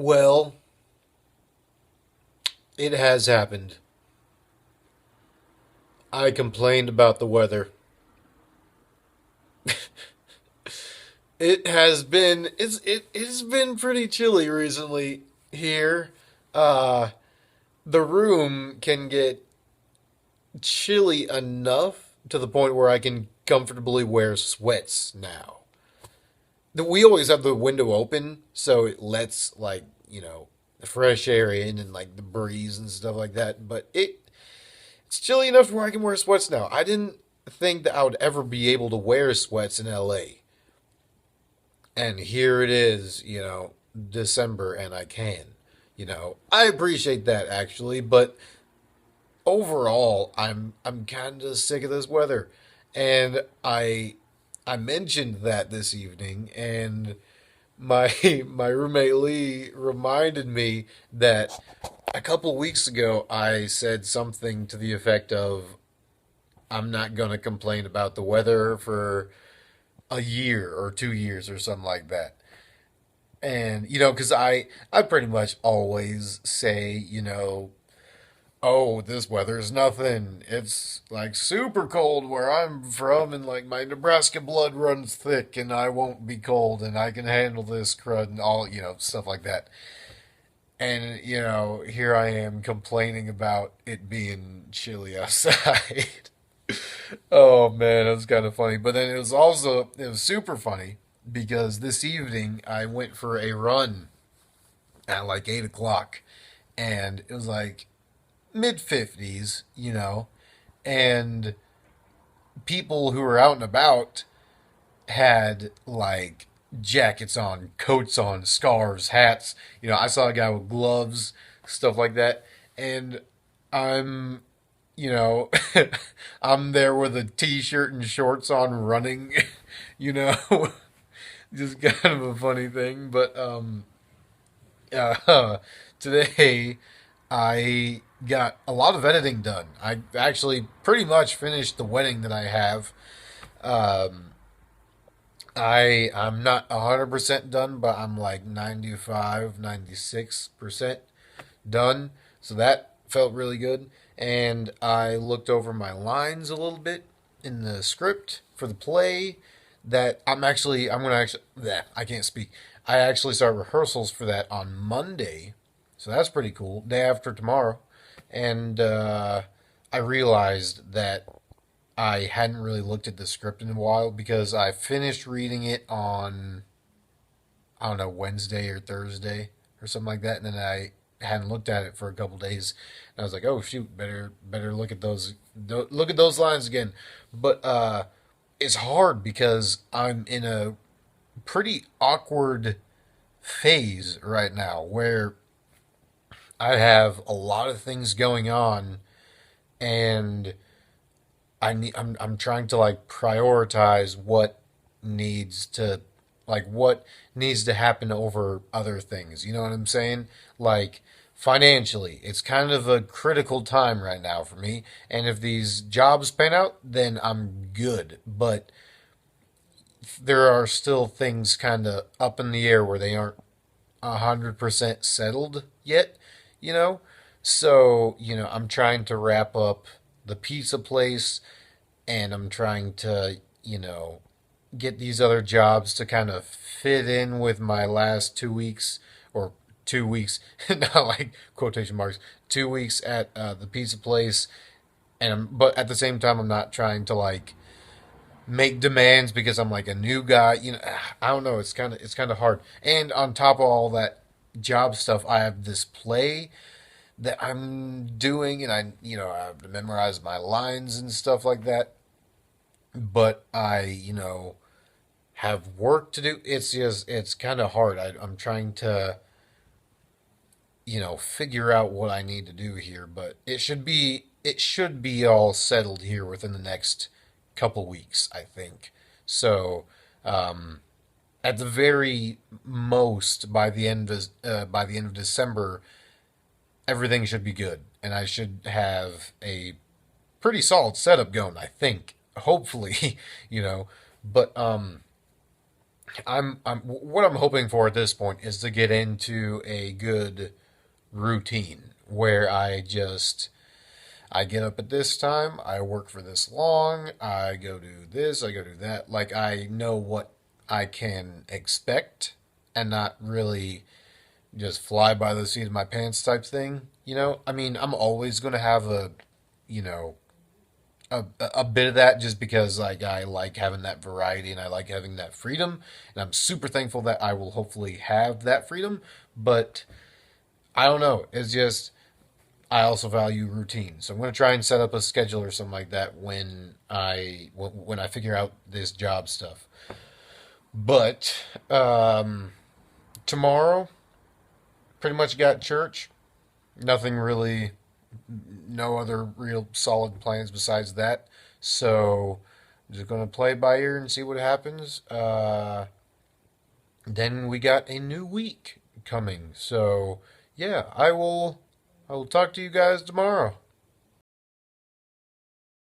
Well, it has happened. I complained about the weather. It's been pretty chilly recently here. Uh the room can get chilly enough to the point where I can comfortably wear sweats now. We always have the window open so it lets the fresh air in and like the breeze and stuff like that, but it's chilly enough where I can wear sweats now. I didn't think that I would ever be able to wear sweats in LA. And here it is, December, and I can. I appreciate that actually, but overall, I'm kind of sick of this weather, and I mentioned that this evening, and my my roommate Lee reminded me that a couple weeks ago I said something to the effect of I'm not gonna complain about the weather for a year or 2 years or something like that. And because I pretty much always say, oh, this weather is nothing. It's like super cold where I'm from, and like my Nebraska blood runs thick, and I won't be cold, and I can handle this crud and all, stuff like that. And here I am complaining about it being chilly outside. Oh man, it was kind of funny. But then it was super funny because this evening I went for a run at like 8 o'clock, and it was like mid 50s, and people who were out and about had like jackets on, coats on, scarves, hats. I saw a guy with gloves, stuff like that, and I'm you know, I'm there with a t-shirt and shorts on running, you know, just kind of a funny thing. But uh, today I got a lot of editing done. I actually pretty much finished the wedding that I have. Um, I'm not 100% done, but I'm like 95, 96% done. So that felt really good. And I looked over my lines a little bit in the script for the play that I'm going to actually, bleh, I can't speak. I actually start rehearsals for that on Monday. So that's pretty cool. Day after tomorrow. And I realized that I hadn't really looked at the script in a while because I finished reading it on, I don't know, Wednesday or Thursday or something like that. And then I hadn't looked at it for a couple days. And I was like, oh shoot, better look at those lines again. But it's hard because I'm in a pretty awkward phase right now where I have a lot of things going on, and I'm trying to like prioritize needs to what needs to happen over other things. You know what I'm saying? Like financially, it's kind of a critical time right now for me. And if these jobs pan out, then I'm good. But there are still things kind of up in the air where they aren't 100% settled yet, you know? So, I'm trying to wrap up the pizza place, and I'm trying to, get these other jobs to kind of fit in with my last 2 weeks, or 2 weeks, not like quotation marks, 2 weeks at the pizza place. But at the same time, I'm not trying to like make demands because I'm like a new guy. I don't know. It's kind of hard. And on top of all that job stuff, I have this play that I'm doing, and I have to memorize my lines and stuff like that. But I, have work to do. It's kind of hard. I'm trying to, figure out what I need to do here, but it should be all settled here within the next couple weeks, I think. So, um, at the very most, by the end of December, everything should be good, and I should have a pretty solid setup going. I think, hopefully, you know. But what I'm hoping for at this point is to get into a good routine where I get up at this time, I work for this long, I go do this, I go do that. Like I know what I can expect and not really just fly by the seat of my pants type thing. I mean, I'm always going to have you know, a bit of that just because like I like having that variety and I like having that freedom, and I'm super thankful that I will hopefully have that freedom. But I don't know. It's just I also value routine, so I'm going to try and set up a schedule or something like that when I figure out this job stuff. But tomorrow, pretty much got church. Nothing really, no other real solid plans besides that. So I'm just gonna play by ear and see what happens. Then we got a new week coming. So yeah, I will talk to you guys tomorrow.